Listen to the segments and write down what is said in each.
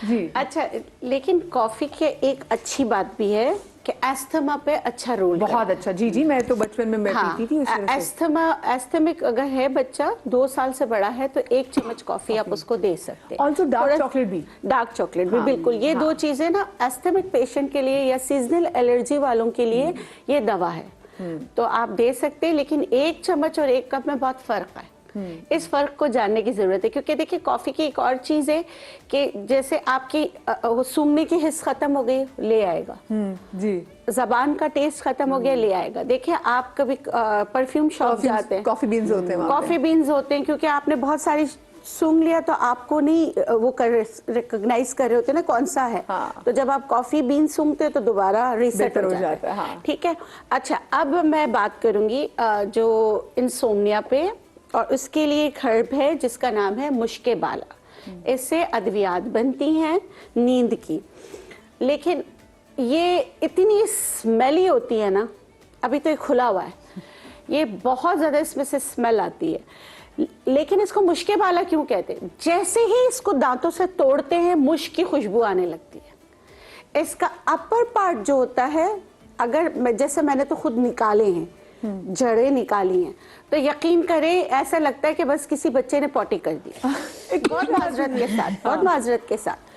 जी। अच्छा, लेकिन कॉफी की एक अच्छी बात भी है कि एस्थमा पे अच्छा रोल बहुत अच्छा। जी जी, मैं तो बचपन में मैं हाँ, पीती थी उस वजह से। एस्थमिक अगर है बच्चा 2 साल से बड़ा है तो 1 चम्मच कॉफी आप उसको दे सकते हैं। ऑल्सो डार्क चॉकलेट भी। डार्क चॉकलेट भी हाँ, बिल्कुल। ये हाँ। 2 चीजें ना एस्थमिक पेशेंट के लिए या सीजनल एलर्जी वालों के लिए ये दवा है, तो आप दे सकते हैं। लेकिन 1 चम्मच और 1 कप में बहुत फर्क है। इस फर्क को जानने की जरूरत है, क्योंकि देखिए कॉफी की एक और चीज है कि जैसे आपकी सूंघने की हिस्स खत्म हो गई, ले आएगा। जी। जबान का टेस्ट खत्म हो गया, ले आएगा। देखिए आप कभी परफ्यूम शॉप जाते हैं, कॉफी बीन्स होते हैं वहाँ पे। कॉफी बीन्स होते हैं, क्योंकि आपने बहुत सारी सूंघ लिया तो आपको नहीं वो रिकॉग्नाइज कर रहे होते ना कौन सा है। हाँ। तो जब आप कॉफी बीन सूंघते हो तो दोबारा रीसेट हो जाता है। हाँ। ठीक है। अच्छा, अब मैं बात करूंगी जो इंसोम्निया पे, और उसके लिए एक हर्ब है जिसका नाम है मुश्के बाला। इससे अद्वियात बनती हैं नींद की, लेकिन ये इतनी स्मेली होती है ना, अभी तो ये खुला हुआ है, ये बहुत ज्यादा इसमें से स्मेल आती है। लेकिन इसको मुश्के बाला क्यों कहते हैं? जैसे ही इसको दांतों से तोड़ते हैं मुश्क की खुशबू आने लगती है। इसका अपर पार्ट जो होता है, अगर जैसे मैंने तो खुद निकाले हैं, जड़ें निकाली हैं, तो यकीन करें ऐसा लगता है कि बस किसी बच्चे ने पॉटी कर दिया। बहुत माजरत के साथ, बहुत माजरत के साथ।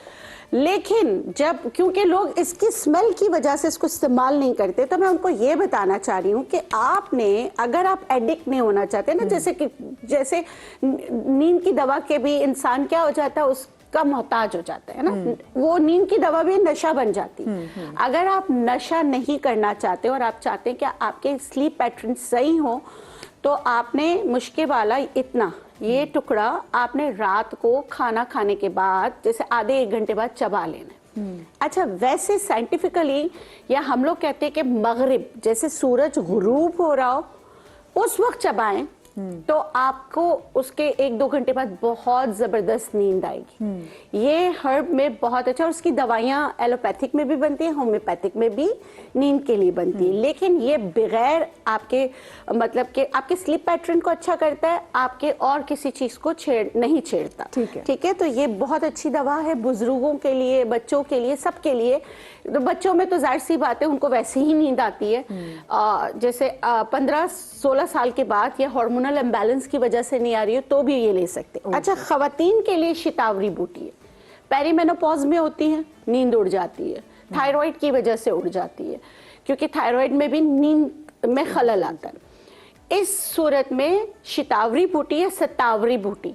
लेकिन जब, क्योंकि लोग इसकी स्मेल की वजह से इसको इस्तेमाल नहीं करते, तो मैं उनको ये बताना चाह रही हूँ कि आपने, अगर आप एडिक्ट नहीं होना चाहते ना, जैसे नींद की दवा के भी इंसान क्या हो जाता है, उसका मोहताज हो जाता है ना, वो नींद की दवा भी नशा बन जाती है। अगर आप नशा नहीं करना चाहते और आप चाहते हैं कि आपके स्लीप पैटर्न सही हो, तो आपने मुश्के वाला इतना ये टुकड़ा आपने रात को खाना खाने के बाद, जैसे आधे 1 घंटे बाद चबा लेना है। अच्छा, वैसे साइंटिफिकली या हम लोग कहते हैं कि मगरिब, जैसे सूरज गुरूब हो रहा हो उस वक्त चबाएं, तो आपको उसके 1-2 घंटे बाद बहुत जबरदस्त नींद आएगी। ये हर्ब में बहुत अच्छा, और उसकी दवाइयाँ एलोपैथिक में भी बनती हैं, होम्योपैथिक में भी नींद के लिए बनती है। लेकिन ये बगैर आपके, मतलब कि आपके स्लीप पैटर्न को अच्छा करता है, आपके और किसी चीज को नहीं छेड़ता। ठीक है, तो ये बहुत अच्छी दवा है बुजुर्गों के लिए, बच्चों के लिए, सबके लिए। तो बच्चों में तो जाहिर सी बात है उनको वैसे ही नींद आती है, जैसे 15-16 साल के बाद या हार्मोनल इम्बैलेंस की वजह से नहीं आ रही हो तो भी ये ले सकते हैं। अच्छा, खवातीन के लिए शितावरी बूटी है, पेरीमेनोपॉज में होती है, नींद उड़ जाती है, थायराइड की वजह से उड़ जाती है, क्योंकि थायराइड में भी नींद में खलल आता है। इस सूरत में शितावरी बूटी या सतावरी बूटी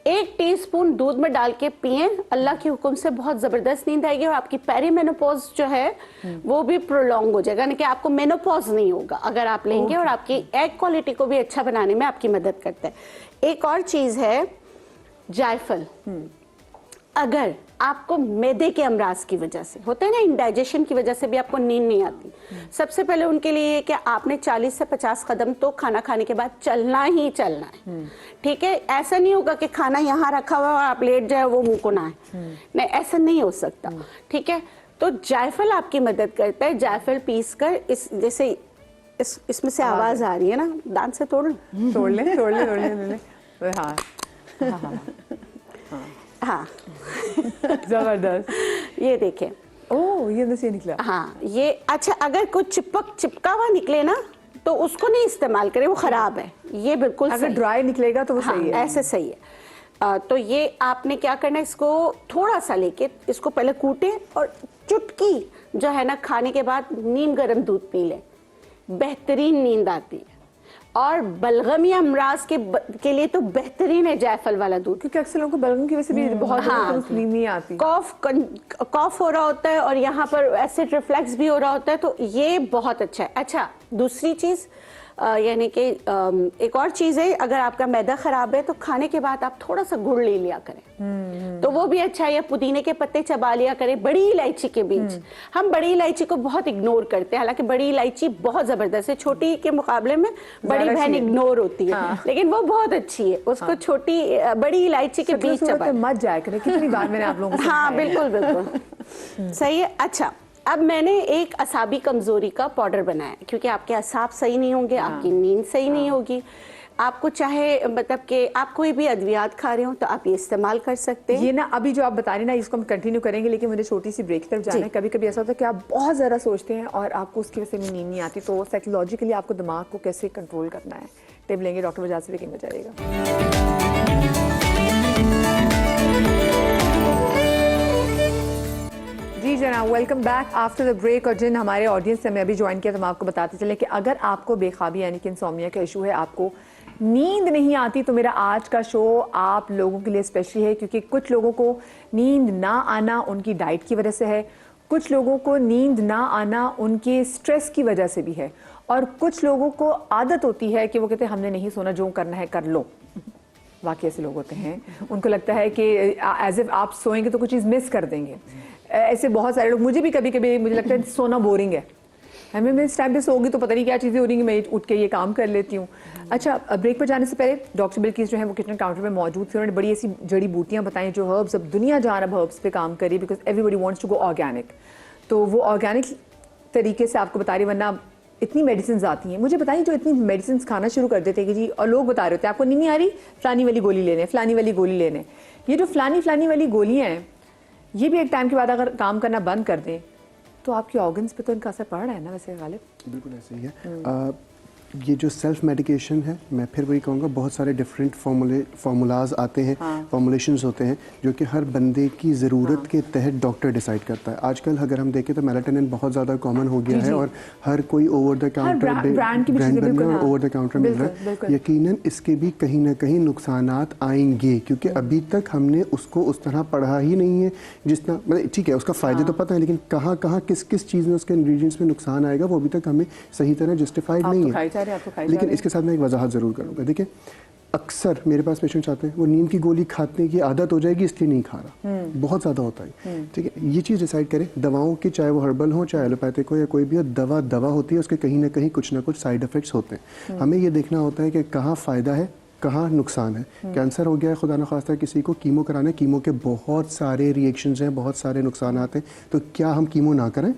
1 टीस्पून दूध में डाल के पिए, अल्लाह के हुक्म से बहुत जबरदस्त नींद आएगी, और आपकी पेरीमेनोपॉज जो है वो भी प्रोलॉन्ग हो जाएगा, यानी कि आपको मेनोपॉज नहीं होगा अगर आप लेंगे, और आपकी एग क्वालिटी को भी अच्छा बनाने में आपकी मदद करता है। एक और चीज है जायफल। अगर आपको मैदे के अमराज की वजह से होता है ना, इंडाइजेशन की वजह से भी आपको नींद नहीं आती, सबसे पहले उनके लिए कि आपने 40 से 50 कदम तो खाना खाने के बाद चलना ही चलना है। ठीक है, ऐसा नहीं होगा कि खाना यहाँ रखा हुआ और आप लेट जाए वो मुंह को ना आए, नहीं, ऐसा नहीं हो सकता। ठीक है, तो जायफल आपकी मदद करता है। जायफल पीस कर जैसे इसमें से आवाज आ रही है ना, दांत से तोड़ ले। हाँ जबरदस्त। ये देखें, ओह, ये अंदर से निकला। हाँ, ये अच्छा, अगर कुछ चिपका हुआ निकले ना तो उसको नहीं इस्तेमाल करें, वो खराब है। ये बिल्कुल अगर ड्राई निकलेगा तो वो सही है। ऐसे सही है। तो ये आपने क्या करना है, इसको थोड़ा सा लेके इसको पहले कूटे और चुटकी जो है ना खाने के बाद नीम गर्म दूध पी लें, बेहतरीन नींद आती है। और बलगम या अमराज के लिए तो बेहतरीन है जायफल वाला दूध, क्योंकि अक्सर लोगों को बलगम की वजह से भी बहुत नींद नहीं आती, कॉफ हो रहा होता है और यहाँ पर एसिड रिफ्लेक्स भी हो रहा होता है, तो ये बहुत अच्छा है। अच्छा, दूसरी चीज यानी कि एक और चीज है, अगर आपका मैदा खराब है तो खाने के बाद आप थोड़ा सा गुड़ ले लिया करें, तो वो भी अच्छा है। या पुदीने के पत्ते चबा लिया करें, बड़ी इलायची के बीज। हम बड़ी इलायची को बहुत इग्नोर करते हैं, हालांकि बड़ी इलायची बहुत जबरदस्त है, छोटी के मुकाबले में बड़ी बहन इग्नोर होती है, लेकिन वो बहुत अच्छी है। उसको बड़ी इलायची के बीज चबा मत जाया करें, कितनी बार मैंने आप लोगों को हाँ बिल्कुल बिल्कुल सही है। अच्छा, अब मैंने एक असाबी कमजोरी का पाउडर बनाया, क्योंकि आपके असाब सही नहीं होंगे, आपकी नींद सही नहीं होगी। आपको चाहे मतलब कि आप कोई भी अद्वियात खा रहे हो तो आप ये इस्तेमाल कर सकते हैं। ये ना अभी जो आप बता रहे हैं ना इसको हम कंटिन्यू करेंगे, लेकिन मुझे छोटी सी ब्रेक की तरफ जाना है। कभी कभी ऐसा होता है कि आप बहुत ज़्यादा सोचते हैं और आपको उसकी वजह से नींद नहीं आती, तो साइकोलॉजिकली आपको दिमाग को कैसे कंट्रोल करना है। टिप लेंगे डॉक्टर वजाद से, लेकिन मजा आएगा। जी जनाब, welcome back after the break. और जिन हमारे ऑडियंस से हमें अभी ज्वाइन किया तो हम आपको बताते चले कि अगर आपको बेख्वाबी यानी कि इंसोम्निया का इशू है, आपको नींद नहीं आती, तो मेरा आज का शो आप लोगों के लिए स्पेशली है, क्योंकि कुछ लोगों को नींद ना आना उनकी डाइट की वजह से है, कुछ लोगों को नींद ना आना उनके स्ट्रेस की वजह से भी है, और कुछ लोगों को आदत होती है कि वो कहते हैं हमने नहीं सोना, जो करना है कर लो। वाकई ऐसे लोग होते हैं, उनको लगता है कि एज इफ आप सोएंगे तो कुछ चीज़ मिस कर देंगे। ऐसे बहुत सारे लोग, मुझे भी कभी कभी मुझे लगता है सोना बोरिंग है, हमें मैं इस टाइम पे सोऊंगी तो पता नहीं क्या चीज़ें हो रही हैं, मैं उठ के ये काम कर लेती हूँ। अच्छा, ब्रेक पर जाने से पहले डॉक्टर बिल्किस जो है वो किचन काउंटर पे मौजूद थे, उन्होंने बड़ी ऐसी जड़ी बूटियाँ बताई जो हर्ब्स, अब दुनिया जहाँ अब हर्ब्स पे काम करी, because everybody wants to go organic, तो वो ऑर्गेनिक तरीके से आपको बता रही, वरना इतनी मेडिसिन आती हैं। मुझे बताइए, जो इतनी मेडिसिन खाना शुरू कर देते हैं कि जी, और लोग बता रहे होते हैं आपको नींद नहीं आ रही, फलानी वाली गोली लेने, फलानी वाली गोली लेने। ये जो फलानी वाली गोलियाँ हैं, ये भी एक टाइम के बाद अगर काम करना बंद कर दें तो आपके ऑर्गन्स पे तो इनका असर पड़ रहा है ना वैसे गालिब? बिल्कुल ऐसे ही है। ये जो सेल्फ मेडिकेशन है, मैं फिर वही कहूँगा, बहुत सारे डिफरेंट फार्मूलाज आते हैं, फॉर्मुलेशंस होते हैं जो कि हर बंदे की ज़रूरत के तहत डॉक्टर डिसाइड करता है। आजकल अगर हम देखें तो मेलाटोनिन बहुत ज़्यादा कॉमन हो गया है और हर कोई ओवर द काउंटर ब्रांड और ओवर द काउंटर मिल रहा है। यकीनन इसके भी कहीं ना कहीं नुकसानात आएंगे, क्योंकि अभी तक हमने उसको उस तरह पढ़ा ही नहीं है जितना, मतलब ठीक है उसका फ़ायदे तो पता है, लेकिन कहाँ कहाँ किस किस चीज़ में उसके इंग्रेडिएंट्स में नुकसान आएगा वो अभी तक हमें सही तरह जस्टिफाइड नहीं है। लेकिन इसके साथ मैं एक वजाहत ज़रूर करूँगा। देखिए, अक्सर मेरे पास पेशेंट्स आते हैं, वो नींद की गोली खाने की आदत हो जाएगी इसलिए नहीं खा रहा, बहुत ज़्यादा होता है। ठीक है, ये चीज़ डिसाइड करें, दवाओं की, चाहे वो हर्बल हो चाहे एलोपैथिक हो या कोई भी हो, दवा होती है, उसके कहीं ना कहीं कुछ ना कुछ साइड इफ़ेक्ट्स होते हैं। हमें ये देखना होता है कि कहाँ फ़ायदा है, कहाँ नुकसान है। कैंसर हो गया है खुदा न खास्ता किसी को, कीमो कराना है, कीमो के बहुत सारे रिएक्शंस हैं, बहुत सारे नुकसान आते हैं, तो क्या हम कीमो ना करें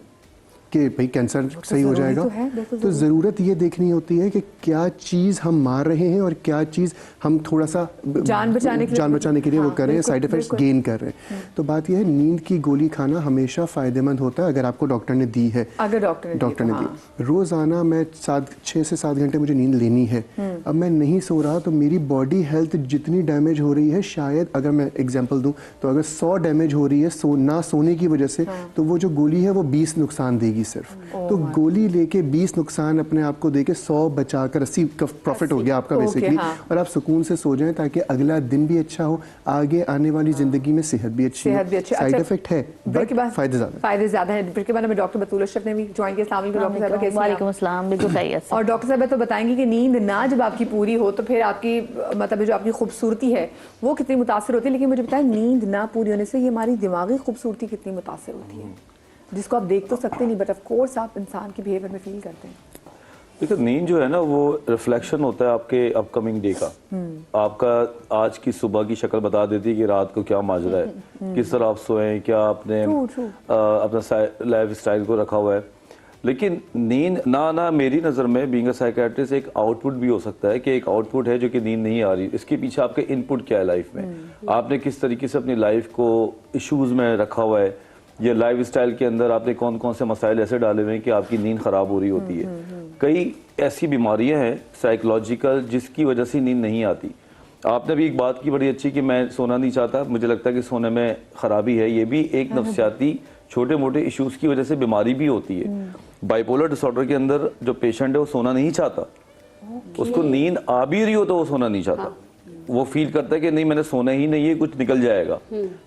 कि भाई कैंसर सही हो जाएगा? तो ज़रूरत ये देखनी होती है कि क्या चीज़ हम मार रहे हैं और क्या चीज़ हम थोड़ा सा जान बचाने के लिए वो कर रहे हैं, साइड इफ़ेक्ट्स गेन कर रहे हैं। तो बात यह है, नींद की गोली खाना हमेशा फ़ायदेमंद होता है अगर आपको डॉक्टर ने दी है। अगर डॉक्टर ने दी, रोज़ाना मैं 6 से 7 घंटे मुझे नींद लेनी है, अब मैं नहीं सो रहा तो मेरी बॉडी हेल्थ जितनी डैमेज हो रही है, शायद अगर मैं एग्जाम्पल दूँ तो अगर 100 डैमेज हो रही है ना सोने की वजह से, तो वो जो गोली है वो 20 नुकसान देगी सिर्फ। तो गोली लेके 20 नुकसान अपने आप को देके 100 बचाकर 80 का प्रॉफिट हो गया आपका बेसिकली। और आप सुकून से सो जाएं ताकि अगला दिन भी अच्छा हो, आगे आने वाली जिंदगी में सेहत भी अच्छी हो। साइड इफेक्ट है बट फायदे ज्यादा है। फिर के बाद हमें डॉक्टर बतूल अशरफ ने भी ज्वाइन किया। अस्सलाम वालेकुम डॉक्टर साहब, कैसे हैं? वालेकुम अस्सलाम, बिल्कुल खैरियत से। और डॉक्टर साहब तो बताएंगे कि नींद ना जब आपकी पूरी हो तो फिर आपकी मतलब जो आपकी खूबसूरती है वो कितनी मुतासर होती है। लेकिन मुझे बताएं, नींद ना पूरी होने से ये हमारी दिमागी खूबसूरती कितनी मुतासर होती है, जिसको आप देख तो सकते नहीं बट ऑफ कोर्स आप इंसान के बिहेवियर में फील करते हैं। देखिए, नींद जो है ना वो रिफ्लेक्शन होता है आपके अपकमिंग डे का। आपका आज की सुबह की शक्ल बता देती है कि रात को क्या माजरा है, किस तरह आप सोएं, क्या आपने अपना लाइफ स्टाइल को रखा हुआ है। लेकिन नींद ना आना मेरी नज़र में बीइंग अ साइकियाट्रिस्ट एक आउटपुट भी हो सकता है कि एक आउटपुट है जो कि नींद नहीं आ रही। इसके पीछे आपके इनपुट क्या है लाइफ में, आपने किस तरीके से अपनी लाइफ को इशूज़ में रखा हुआ है, ये लाइफ स्टाइल के अंदर आपने कौन कौन से मसाइल ऐसे डाले हुए हैं कि आपकी नींद ख़राब हो रही होती है। कई ऐसी बीमारियां हैं साइकोलॉजिकल जिसकी वजह से नींद नहीं आती। आपने भी एक बात की बड़ी अच्छी कि मैं सोना नहीं चाहता, मुझे लगता है कि सोने में ख़राबी है। ये भी एक नफ्सियाती छोटे मोटे इश्यूज़ की वजह से बीमारी भी होती है। बाइपोलर डिसऑर्डर के अंदर जो पेशेंट है वो सोना नहीं चाहता, उसको नींद आ भी रही हो तो वो सोना नहीं चाहता। वो फील करता है कि नहीं मैंने सोना ही नहीं है, कुछ निकल जाएगा,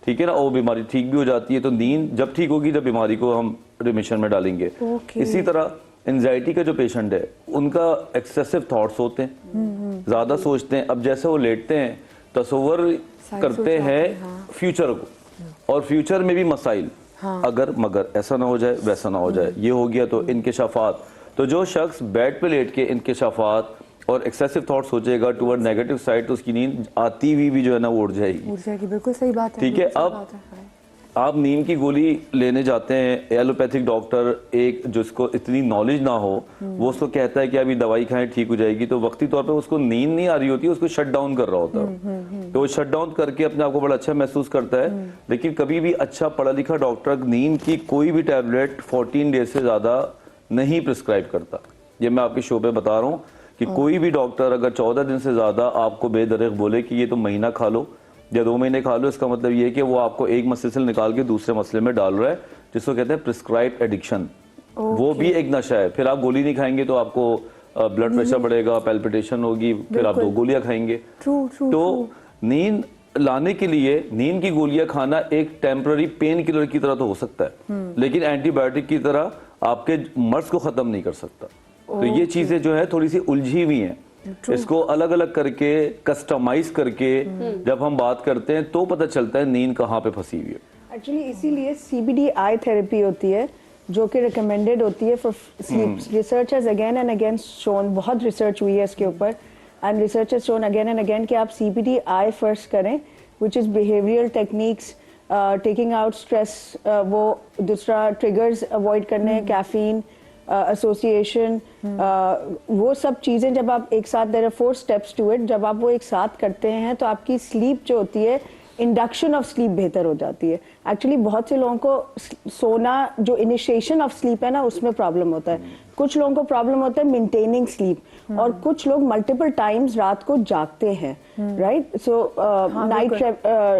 ठीक है ना, और बीमारी ठीक भी हो जाती है। तो नींद जब ठीक होगी जब बीमारी को हम रिमिशन में डालेंगे। इसी तरह एंजाइटी का जो पेशेंट है उनका एक्सेसिव थॉट्स होते हैं, ज्यादा सोचते हैं। अब जैसे वो लेटते हैं तस्वर करते हैं फ्यूचर को, और फ्यूचर में भी मसाइल, अगर मगर ऐसा ना हो जाए वैसा ना हो जाए, ये हो गया तो इंकिशाफात। तो जो शख्स बेड पे लेट के इंकिशाफात और एक्सेसिव थॉट सोचेगा टुवर्ड नेगेटिव साइड, तो उसकी नींद आती हुई भी जो है ना वो उड़ जाएगी। बिल्कुल सही बात है। ठीक है, अब आप नींद की गोली लेने जाते हैं, एलोपैथिक डॉक्टर एक जिसको इतनी नॉलेज ना हो वो उसको कहता है कि अभी दवाई खाएं ठीक हो जाएगी, तो वक्ती तौर पे उसको नींद नहीं आ रही होती, उसको शट डाउन कर रहा होता है। तो वो शट डाउन करके अपने आप को बड़ा अच्छा महसूस करता है। लेकिन कभी भी अच्छा पढ़ा लिखा डॉक्टर नींद की कोई भी टैबलेट 14 डेज से ज्यादा नहीं प्रिस्क्राइब करता। ये मैं आपके शो पे बता रहा हूँ कि कोई भी डॉक्टर अगर 14 दिन से ज्यादा आपको बेदरिग बोले कि ये तो महीना खा लो या 2 महीने खा लो, इसका मतलब ये है कि वो आपको एक मसले से निकाल के दूसरे मसले में डाल रहा है, जिसको कहते हैं प्रिस्क्राइब एडिक्शन। वो भी एक नशा है। फिर आप गोली नहीं खाएंगे तो आपको ब्लड प्रेशर बढ़ेगा, पैल्पिटेशन होगी, फिर आप 2 गोलियां खाएंगे। तो नींद लाने के लिए नींद की गोलियां खाना एक टेम्पररी पेन किलर की तरह तो हो सकता है, लेकिन एंटीबायोटिक की तरह आपके मर्ज को खत्म नहीं कर सकता। तो ये चीजें जो है थोड़ी सी उलझी हुई हैं। इसको अलग अलग करके कस्टमाइज करके जब हम बात करते हैं तो पता चलता है नींद कहाँ पे फंसी हुई है। एक्चुअली इसीलिए CBD आई थेरेपी होती है जो कि रिकमेंडेड होती है for sleep. Research has again and again shown, बहुत रिसर्च हुई है इसके ऊपर, and research has shown again and again कि आप CBD आई फर्स्ट करें, which is behavioural techniques, taking out stress, वो दूसरा ट्रिगर्स अवॉइड करने, कैफीन, एसोसिएशन, वो सब चीज़ें जब आप एक साथ, there are 4 steps to it, जब आप वो एक साथ करते हैं तो आपकी स्लीप जो होती है, इंडक्शन ऑफ स्लीप बेहतर हो जाती है। एक्चुअली बहुत से लोगों को सोना, जो इनिशिएशन ऑफ स्लीप है ना, उसमें प्रॉब्लम होता है। कुछ लोगों को प्रॉब्लम होता है मेंटेनिंग स्लीप, और कुछ लोग मल्टीपल टाइम्स रात को जागते हैं, राइट। सो नाइट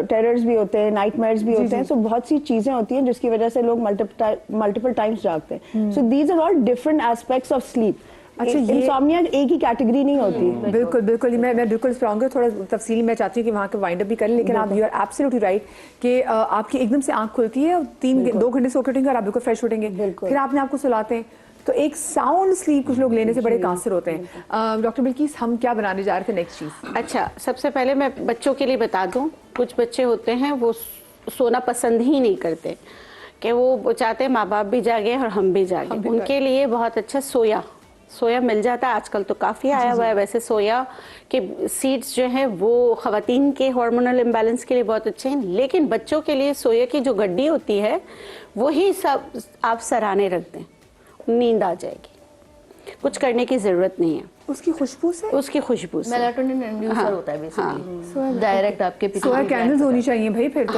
टेरर्स भी होते हैं, नाइटमेयर्स भी होते हैं। सो बहुत सी चीजें होती हैं जिसकी वजह से लोग मल्टीपल टाइम्स जागते हैं। So these are all different aspects of sleep. अच्छा, इंसोम्निया एक ही कैटेगरी नहीं होती। बिल्कुल बिल्कुल, मैं बिल्कुल स्ट्रॉन्गर, थोड़ा तफसीली मैं चाहती हूँ कि वहाँ के वाइंड अप भी करें, लेकिन आप यू आर एब्सोल्युटली राइट कि आपकी एकदम से आंख खुलती है और 2 घंटे सो के उठेंगे और आप बिल्कुल फ्रेश उठेंगे, फिर आपने आपको सुलाते हैं, तो एक साउंड स्लीप कुछ लोग लेने से बड़े कासिर होते हैं। डॉक्टर बिल्किस, हम क्या बनाने जा रहे थे नेक्स्ट चीज? अच्छा, सबसे पहले मैं बच्चों के लिए बता दूं, कुछ बच्चे होते हैं वो सोना पसंद ही नहीं करते, कि वो चाहते हैं माँ बाप भी जागे और हम भी जागे। उनके लिए बहुत अच्छा सोया मिल जाता है आजकल, तो काफ़ी आया हुआ है। वैसे सोया के सीड्स जो हैं वो ख़वातीन के हार्मोनल इम्बैलेंस के लिए बहुत अच्छे हैं, लेकिन बच्चों के लिए सोया की जो गड्डी होती है वही सब आप सराहने रख दें, नींद आ जाएगी, कुछ करने की ज़रूरत नहीं है। उसकी खुशबू से, उसकी खुशबू से मेलाटोनिन इंड्यूसर होता है बेसिकली, डायरेक्ट आपके पीछे। सोया कैंडल्स होनी चाहिए भाई, फिर तो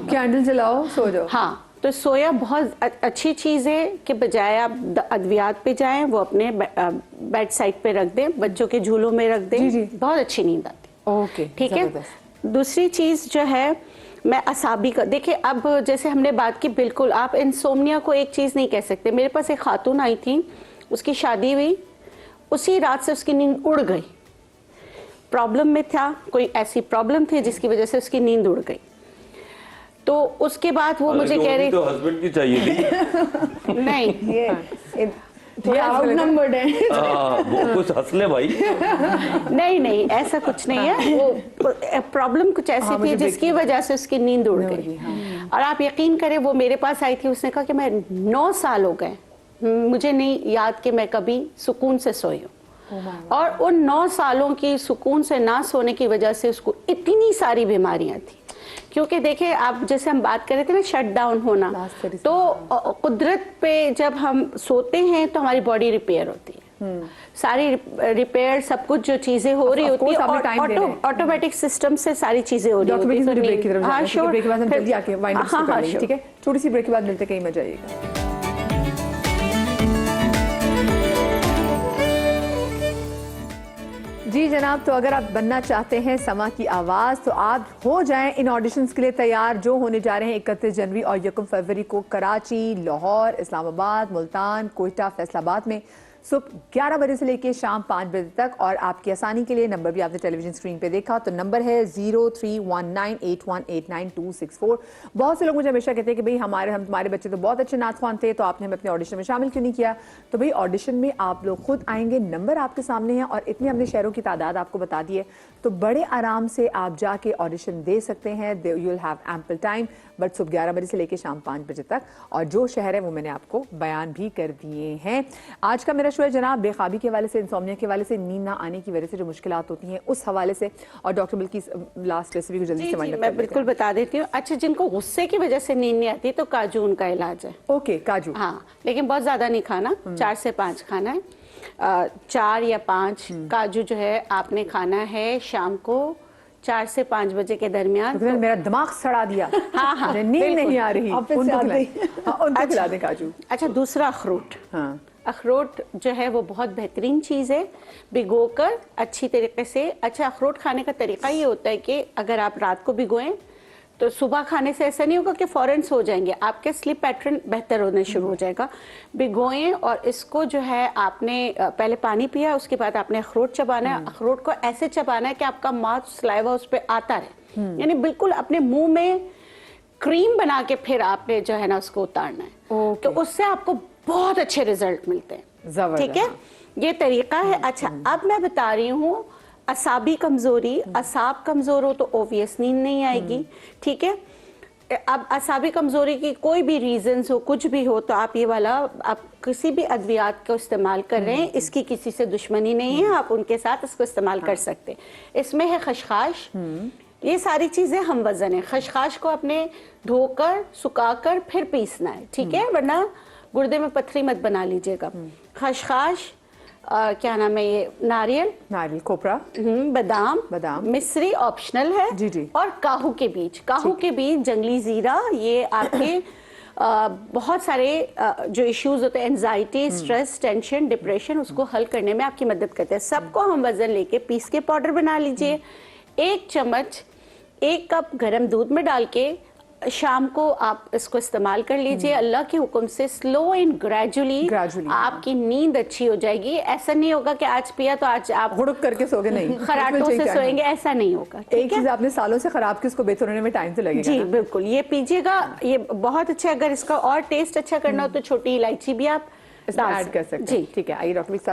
कैंडल जलाओ, सो जाओ। हाँ, तो सोया बहुत अच्छी चीज़ है कि बजाय आप अद्वियात पे जाएं, वो अपने बेड साइड पे रख दें, बच्चों के झूलों में रख दें, जी। बहुत अच्छी नींद आती है। ओके, ठीक है। दूसरी चीज़ जो है, मैं असाबी का, देखिए अब जैसे हमने बात की, बिल्कुल आप इंसोम्निया को एक चीज़ नहीं कह सकते। मेरे पास एक खातून आई थी, उसकी शादी हुई, उसी रात से उसकी नींद उड़ गई। प्रॉब्लम में था, कोई ऐसी प्रॉब्लम थी जिसकी वजह से उसकी नींद उड़ गई। तो उसके बाद वो मुझे कह रही, तो हस्बैंड की चाहिए थी। नहीं ये आउटनंबर्ड है। वो कुछ हंस ले भाई। नहीं, ऐसा कुछ नहीं है। वो प्रॉब्लम कुछ ऐसी थी जिसकी वजह से उसकी नींद उड़ गई। और आप यकीन करें, वो मेरे पास आई थी, उसने कहा कि मैं 9 साल हो गए, मुझे नहीं याद कि मैं कभी सुकून से सोई हूँ। और उन 9 सालों की सुकून से ना सोने की वजह से उसको इतनी सारी बीमारियां थी। क्योंकि देखिए, आप जैसे हम बात कर रहे थे ना, शट डाउन होना, तो कुदरत पे जब हम सोते हैं तो हमारी बॉडी रिपेयर होती है, सारी रिपेयर, सब कुछ जो चीजें हो रही होती है, ऑटोमेटिक सिस्टम से सारी चीजें हो रही होती है। हाँ, श्योर, ब्रेक के बाद हम जल्दी आके वाइंड अप कर लेंगे, ठीक है? छोटी सी ब्रेक के बाद मिलते, कहीं मत जाइएगा। जी जनाब, तो अगर आप बनना चाहते हैं समा की आवाज़, तो आप हो जाएं इन ऑडिशंस के लिए तैयार, जो होने जा रहे हैं 31 जनवरी और 1 फरवरी को कराची, लाहौर, इस्लामाबाद, मुल्तान, कोयटा, फैसलाबाद में सुबह 11 बजे से लेकर शाम 5 बजे तक। और आपकी आसानी के लिए नंबर भी आपने टेलीविजन स्क्रीन पे देखा, तो नंबर है 0319818964। बहुत से लोग मुझे हमेशा कहते हैं कि भाई हम तुम्हारे बच्चे तो बहुत अच्छे नाच ख्वान थे, तो आपने हमें अपने ऑडिशन में शामिल क्यों नहीं किया? तो भाई ऑडिशन में आप लोग खुद आएंगे, नंबर आपके सामने है, और इतने हमने शहरों की तादाद आपको बता दी है, तो बड़े आराम से आप जाके ऑडिशन दे सकते हैं। You will have ample time, but सुबह 11 बजे से लेकर शाम 5 बजे तक, और जो शहर है वो मैंने आपको बयान भी कर दिए हैं। आज का मेरा इशू है जनाब बेखाबी के हवाले से, इंसोम्निया के हवाले से, नींद ना आने की वजह से जो मुश्किलात होती हैं उस हवाले से, और डॉक्टर बिल्कि लास्ट रेसिपी को जल्दी से वाइंड अप मैं बिल्कुल बता देती हूँ। अच्छा, जिनको गुस्से की वजह से नींद नहीं आती तो काजू उनका इलाज है। ओके, काजू। हाँ, लेकिन बहुत ज्यादा नहीं खाना, 4 से 5 खाना है। 4 या 5 काजू जो है आपने खाना है शाम को 4 से 5 बजे के दरमियान। तो मेरा दिमाग सड़ा दिया। हाँ हाँ, नींद नहीं आ रही, ऑफिस से उनको आ खिलाएं। गई। हाँ, उनको खिला दें काजू। अच्छा, दूसरा अखरोट। हाँ, अखरोट जो है वो बहुत बेहतरीन चीज़ है, भिगोकर अच्छी तरीके से। अच्छा, अखरोट खाने का तरीका ये होता है कि अगर आप रात को भिगोएं तो सुबह खाने से ऐसा नहीं होगा कि फ़ौरन सो जाएंगे, आपके स्लीप पैटर्न बेहतर होने शुरू हो जाएगा। भिगोएं और इसको जो है आपने पहले पानी पिया, उसके बाद आपने अखरोट चबाना है। अखरोट को ऐसे चबाना है कि आपका माउथ सलाइवा उस पर आता रहे, यानी बिल्कुल अपने मुंह में क्रीम बना के फिर आपने जो है ना उसको उतारना है। तो उससे आपको बहुत अच्छे रिजल्ट मिलते हैं। जबरदस्त। ठीक है, ये तरीका है। अच्छा, अब मैं बता रही हूँ असाबी कमजोरी। असाब कमजोर हो तो ओवियस नींद नहीं आएगी। ठीक है, अब असाबी कमजोरी की कोई भी रीजंस हो, कुछ भी हो, तो आप ये वाला आप किसी भी अद्वियात का इस्तेमाल कर रहे हैं, इसकी किसी से दुश्मनी नहीं है, आप उनके साथ इसको इस्तेमाल कर सकते हैं। इसमें है खशखाश। ये सारी चीजें हम वजन है। खशखाश को अपने धोकर सुखाकर फिर पीसना है, ठीक है, वरना गुर्दे में पत्थरी मत बना लीजिएगा। खशखाश, क्या नाम है ये, नारियल, खोपरा, बादाम, मिश्री ऑप्शनल है जी जी, और काहू के बीज। काहू के बीज, जंगली जीरा, ये आपके बहुत सारे जो इश्यूज होते हैं, एंजाइटी, स्ट्रेस, टेंशन, डिप्रेशन, उसको हल करने में आपकी मदद करते हैं। सबको हम वजन लेके पीस के पाउडर बना लीजिए। 1 चम्मच 1 कप गर्म दूध में डाल के शाम को आप इसको इस्तेमाल कर लीजिए। अल्लाह के हुक्म से स्लो एंड ग्रेजुअली आपकी नींद अच्छी हो जाएगी। ऐसा नहीं होगा कि आज पिया तो आज आप हुड़क करके सोगे नहीं, खराटों से सोएंगे, ऐसा नहीं होगा। एक चीज आपने सालों से खराब की, उसको बेहतर होने में टाइम तो लगेगा। जी बिल्कुल, ये पीजिएगा, ये बहुत अच्छा। अगर इसका और टेस्ट अच्छा करना हो तो छोटी इलायची भी आप ऐड कर सकते हैं। ठीक है, आइए डॉक्टर के साथ